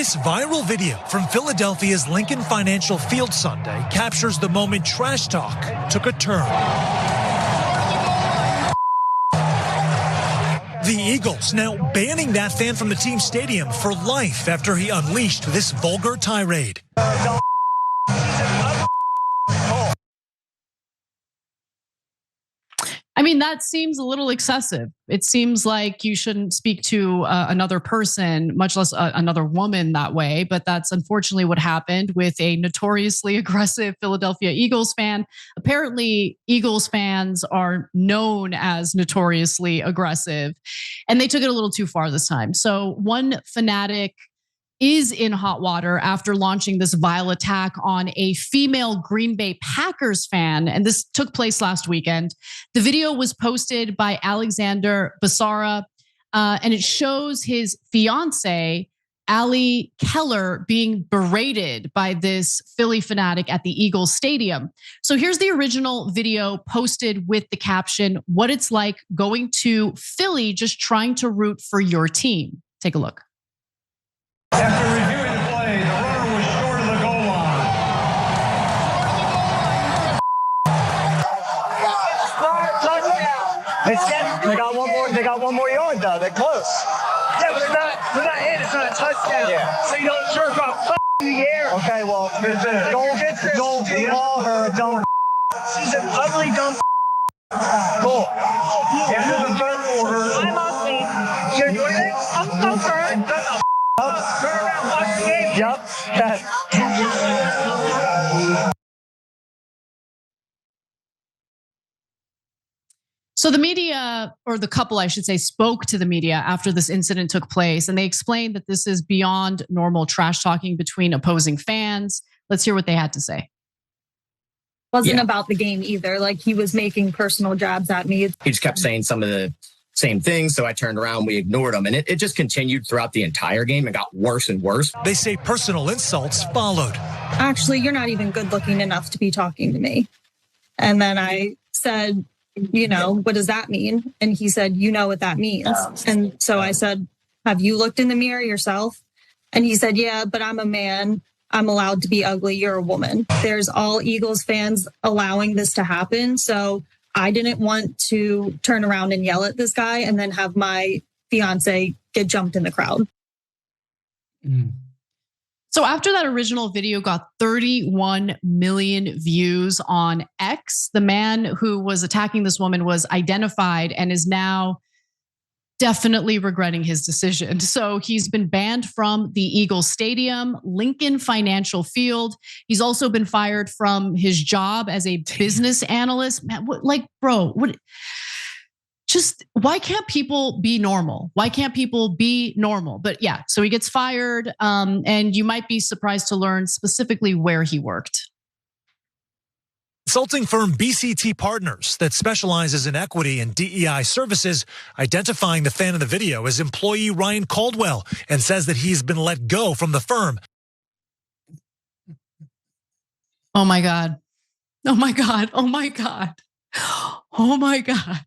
This viral video from Philadelphia's Lincoln Financial Field Sunday captures the moment trash talk took a turn. The Eagles now banning that fan from the team stadium for life after he unleashed this vulgar tirade. I mean, that seems a little excessive. It seems like you shouldn't speak to another person, much less another woman, that way. But that's unfortunately what happened with a notoriously aggressive Philadelphia Eagles fan. Apparently, Eagles fans are known as notoriously aggressive, and they took it a little too far this time. So one fanatic is in hot water after launching this vile attack on a female Green Bay Packers fan. And this took place last weekend. The video was posted by Alexander Basara, and it shows his fiancé, Ally Keller, being berated by this Philly fanatic at the Eagles stadium. So here's the original video posted with the caption, "What it's like going to Philly just trying to root for your team." Take a look. After reviewing the play, the runner was short of the goal line. They got one more yard though. They're close. Yeah, but they're not in. It's not a touchdown. Yeah. So you don't jerk off in the air. Okay, well, don't call her. Don't. She's an ugly, dumb. Cool. After the third quarter, I'm ugly. You're doing it. I'm so sorry. Turn around, watch the game. Yep. So the media, or the couple, I should say, spoke to the media after this incident took place, and they explained that this is beyond normal trash talking between opposing fans. Let's hear what they had to say. Wasn't about the game either. Like, he was making personal jabs at me. He just kept saying some of the same things, so I turned around, we ignored him, and it just continued throughout the entire game and got worse and worse. They say personal insults followed. Actually, you're not even good looking enough to be talking to me. And then I said, what does that mean? And he said, you know what that means. And so I said, have you looked in the mirror yourself? And he said, yeah, but I'm a man. I'm allowed to be ugly. You're a woman. There's all Eagles fans allowing this to happen. So I didn't want to turn around and yell at this guy and then have my fiance get jumped in the crowd. So after that original video got 31 million views on X, the man who was attacking this woman was identified and is now definitely regretting his decision. So he's been banned from the Eagles Stadium, Lincoln Financial Field. He's also been fired from his job as a business analyst. Man, why can't people be normal? Why can't people be normal? But yeah, so he gets fired, and you might be surprised to learn specifically where he worked. Consulting firm BCT Partners that specializes in equity and DEI services identifying the fan in the video as employee Ryan Caldwell and says that he's been let go from the firm. Oh my God. Oh my God. Oh my God. Oh my God.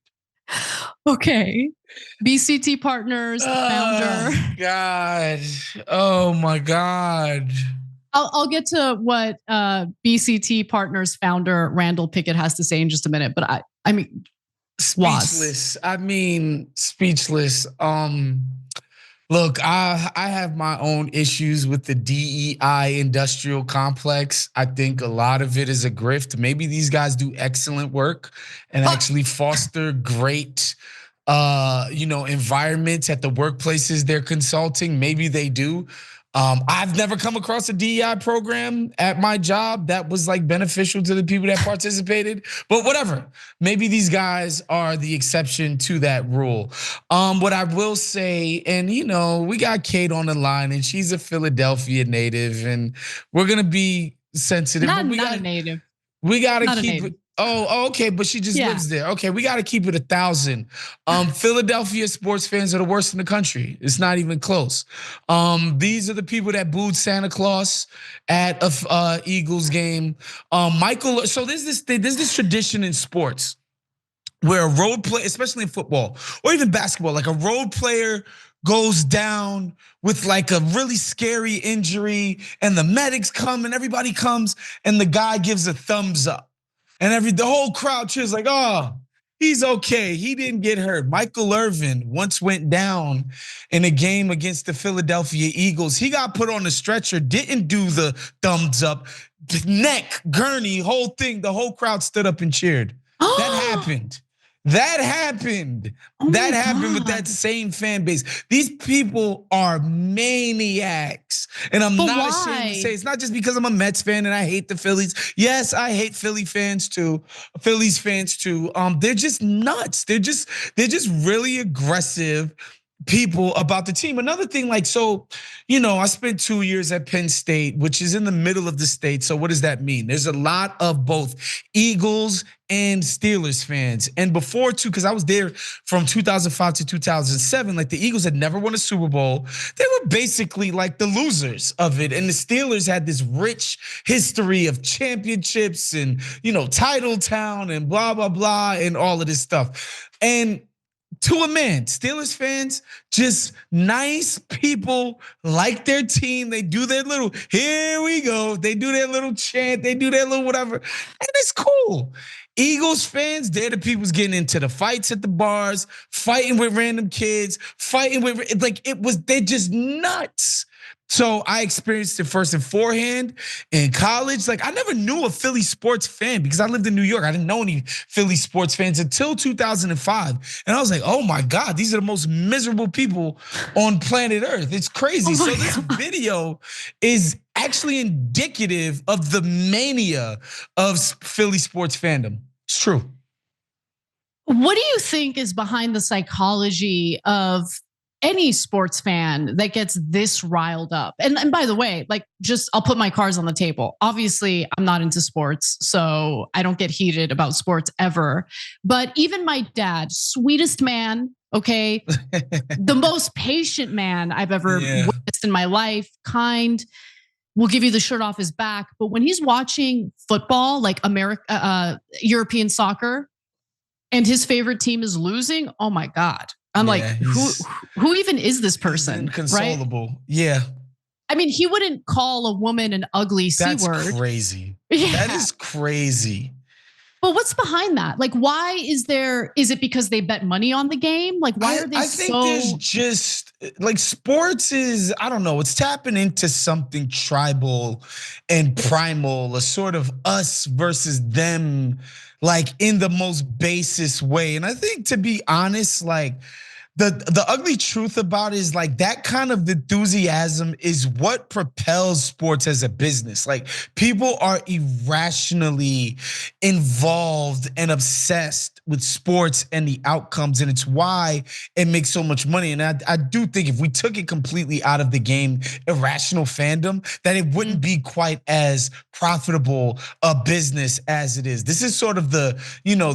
Okay. BCT Partners, founder. God. Oh my God. I'll get to what BCT Partners founder Randall Pickett has to say in just a minute, but I mean, speechless. Speechless. Look, I have my own issues with the DEI industrial complex. I think a lot of it is a grift. Maybe these guys do excellent work and actually foster great environments at the workplaces they're consulting. Maybe they do. I've never come across a DEI program at my job that was like beneficial to the people that participated, but whatever. Maybe these guys are the exception to that rule. What I will say, and we got Kate on the line and she's a Philadelphia native and we're going to be sensitive. Not a native. We got to keep it. Oh, okay, but she just lives there. Okay, we got to keep it 1,000. Philadelphia sports fans are the worst in the country. It's not even close. These are the people that booed Santa Claus at a Eagles game. Michael, so there's this tradition in sports where a road player, especially in football or even basketball, like a road player goes down with like a really scary injury and the medics come and everybody comes and the guy gives a thumbs up and the whole crowd cheers like, oh, he's okay. He didn't get hurt. Michael Irvin once went down in a game against the Philadelphia Eagles. He got put on the stretcher, didn't do the thumbs up, neck, gurney, whole thing. The whole crowd stood up and cheered. That happened. That happened. That happened with that same fan base. These people are maniacs. And I'm not ashamed to say it's not just because I'm a Mets fan and I hate the Phillies. Yes, I hate Phillies fans too. They're just nuts. They're just really aggressive people about the team. Another thing, like, so, I spent 2 years at Penn State, which is in the middle of the state. So what does that mean? There's a lot of both Eagles and Steelers fans. And before too, because I was there from 2005 to 2007, like the Eagles had never won a Super Bowl. They were basically like the losers of it. And the Steelers had this rich history of championships and, Title Town and blah, blah, blah, and all of this stuff. And to a man, Steelers fans, just nice people, like their team. They do their little, here we go. They do their little chant. They do their little whatever. And it's cool. Eagles fans, they're the people getting into the fights at the bars, fighting with random kids, they're just nuts. So I experienced it first and forehand in college. Like I never knew a Philly sports fan because I lived in New York. I didn't know any Philly sports fans until 2005. And I was like, oh my God, these are the most miserable people on planet Earth. It's crazy. So this video is actually indicative of the mania of Philly sports fandom. It's true. What do you think is behind the psychology of any sports fan that gets this riled up? And by the way, I'll put my cards on the table. Obviously, I'm not into sports, so I don't get heated about sports ever. But even my dad, sweetest man, okay, the most patient man I've ever witnessed in my life, kind, will give you the shirt off his back. But when he's watching football, like European soccer, and his favorite team is losing, oh my God. I'm like, who even is this person? Inconsolable. Right? Yeah. I mean, he wouldn't call a woman an ugly C-word. That's crazy. Yeah. That is crazy. But what's behind that? Like, why is it because they bet money on the game? Like, why are they I think there's just, like, sports is, I don't know, it's tapping into something tribal and primal, a sort of us versus them, like in the most basest way. And I think, to be honest, like, the ugly truth about it is like that kind of enthusiasm is what propels sports as a business. Like people are irrationally involved and obsessed with sports and the outcomes, and it's why it makes so much money. And I do think if we took it completely out of the game, irrational fandom, that it wouldn't be quite as profitable a business as it is. This is sort of the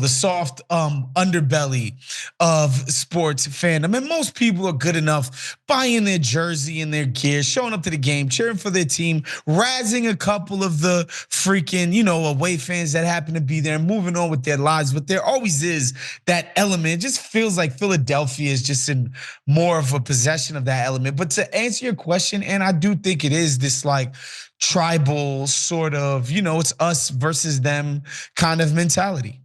soft underbelly of sports fandom. And most people are good enough buying their jersey and their gear, showing up to the game, cheering for their team, razzing a couple of the freaking, away fans that happen to be there, moving on with their lives. But there always is that element. It just feels like Philadelphia is just in more of a possession of that element. But to answer your question, and I do think it is this like tribal sort of, it's us versus them kind of mentality.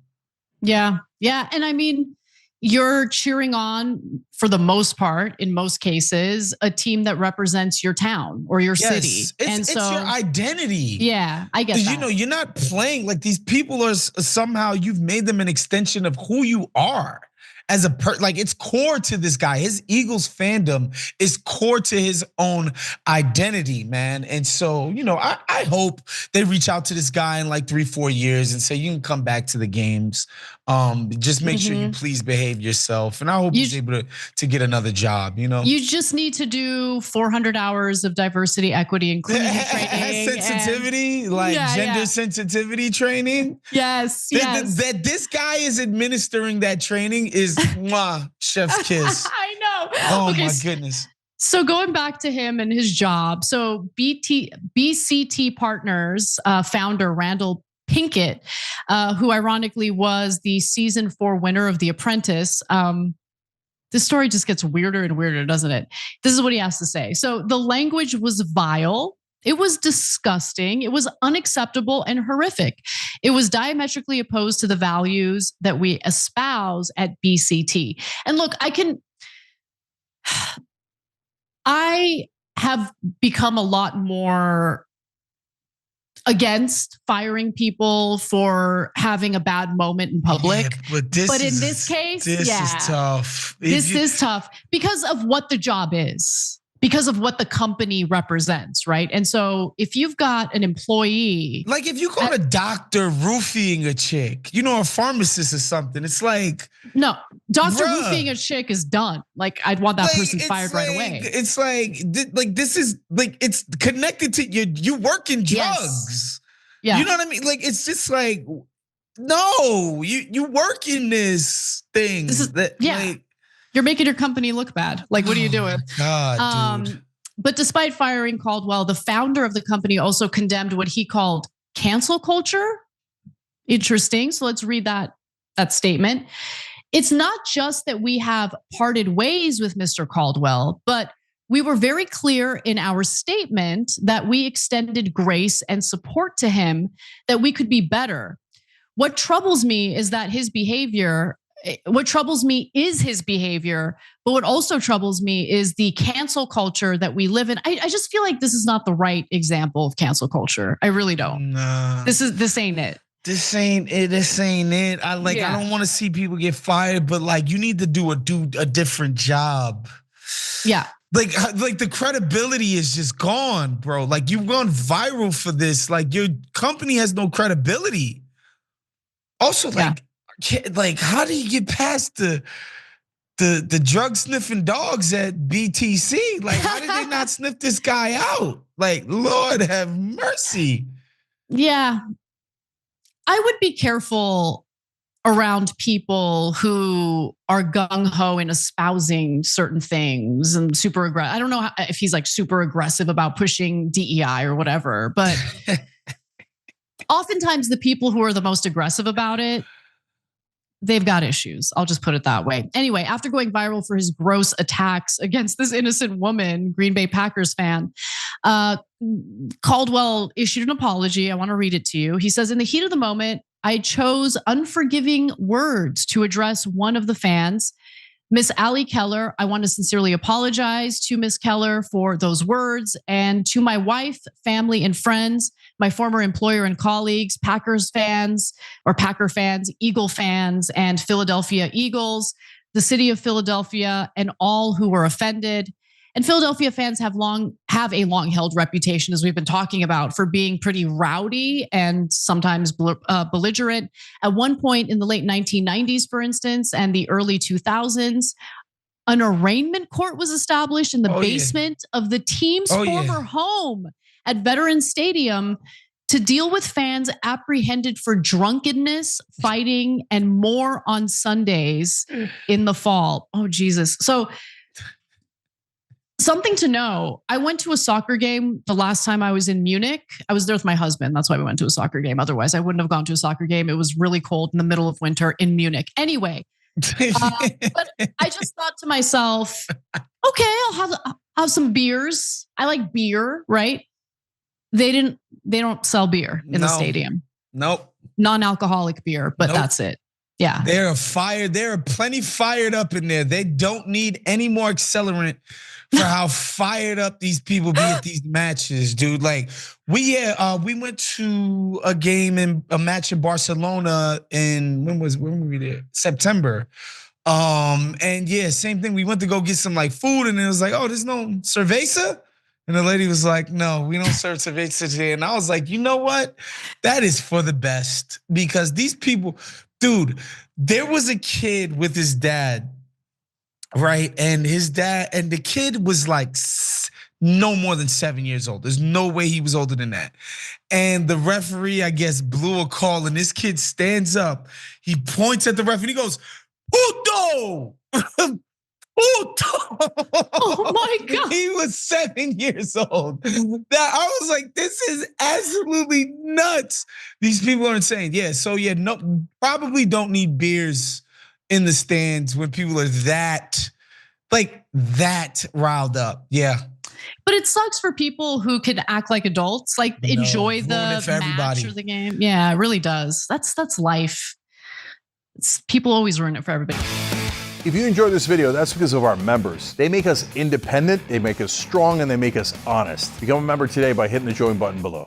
Yeah. And I mean, you're cheering on, for the most part, in most cases, a team that represents your town or your city. It's your identity. Yeah, I get that. You're not playing like these people are somehow, you've made them an extension of who you are. As like it's core to this guy. His Eagles fandom is core to his own identity, man. And so, I hope they reach out to this guy in like 3-4 years and say, you can come back to the games. Just make sure you please behave yourself. And I hope he's able to get another job, You just need to do 400 hours of diversity, equity, inclusion training. Sensitivity, gender sensitivity training. Yes. That this guy is administering that training is chef's kiss. I know. Oh my goodness. So going back to him and his job. So BCT Partners founder Randall Pinkett, who ironically was the season 4 winner of The Apprentice. This story just gets weirder and weirder, doesn't it? This is what he has to say. So the language was vile. It was disgusting. It was unacceptable and horrific. It was diametrically opposed to the values that we espouse at BCT. And look, I have become a lot more against firing people for having a bad moment in public. Yeah, but in this case, this is tough. This is tough because of what the job is, because of what the company represents, right? And so if you've got an employee, like if you call a doctor roofing a chick, a pharmacist or something, it's like, no, doctor roofing a chick is done. Like I'd want that person fired right away. It's like this is like it's connected to you work in drugs. Yes. Yeah. You know what I mean? Like it's just like, no, you work in this thing. You're making your company look bad. Like, what are you doing? God, dude. But despite firing Caldwell, the founder of the company also condemned what he called cancel culture. Interesting. So let's read that statement. It's not just that we have parted ways with Mr. Caldwell, but we were very clear in our statement that we extended grace and support to him, that we could be better. What troubles me is his behavior, but what also troubles me is the cancel culture that we live in. I just feel like this is not the right example of cancel culture. I really don't. Nah. This ain't it. This ain't it. I don't want to see people get fired, but like you need to do a different job. Yeah. Like the credibility is just gone, bro. Like you've gone viral for this. Like your company has no credibility. Also, like how do you get past the drug sniffing dogs at BTC? Like how did they not sniff this guy out? Like Lord have mercy. Yeah. I would be careful around people who are gung-ho in espousing certain things and super aggressive. I don't know if he's like super aggressive about pushing DEI or whatever, but oftentimes the people who are the most aggressive about it, they've got issues. I'll just put it that way. Anyway, after going viral for his gross attacks against this innocent woman, Green Bay Packers fan, Caldwell issued an apology. I want to read it to you. He says, in the heat of the moment, I chose unforgiving words to address one of the fans, Miss Ally Keller. I want to sincerely apologize to Miss Keller for those words, and to my wife, family, and friends, my former employer and colleagues, Packer fans, Eagle fans, and Philadelphia Eagles, the city of Philadelphia, and all who were offended. And Philadelphia fans have a long-held reputation, as we've been talking about, for being pretty rowdy and sometimes belligerent. At one point in the late 1990s, for instance, and the early 2000s, an arraignment court was established in the basement of the team's former home at Veterans Stadium to deal with fans apprehended for drunkenness, fighting, and more on Sundays in the fall. Oh, Jesus. So, something to know, I went to a soccer game the last time I was in Munich. I was there with my husband. That's why we went to a soccer game. Otherwise, I wouldn't have gone to a soccer game. It was really cold in the middle of winter in Munich. Anyway, but I just thought to myself, okay, I'll have some beers. I like beer, right? They don't sell beer in the stadium. Nope. Non-alcoholic beer, but that's it. Yeah. They're plenty fired up in there. They don't need any more accelerant for how fired up these people be at these matches, dude. Like we went to a match in Barcelona when were we there? September. And yeah, same thing. We went to go get some like food, and it was like, oh, there's no cerveza? And the lady was like, no, we don't serve cerveza today. And I was like, you know what? That is for the best, because these people, dude, there was a kid with his dad, right? And the kid was like no more than 7 years old. There's no way he was older than that. And the referee, I guess, blew a call, and this kid stands up. He points at the referee, and he goes, Puto! Oh my God. He was 7 years old. That I was like, this is absolutely nuts. These people are insane. Yeah, so yeah, no, probably don't need beers in the stands when people are that riled up. Yeah. But it sucks for people who could act like adults, like enjoy the match or the game. Yeah, it really does. That's life. People always ruin it for everybody. If you enjoyed this video, that's because of our members. They make us independent, they make us strong, and they make us honest. Become a member today by hitting the join button below.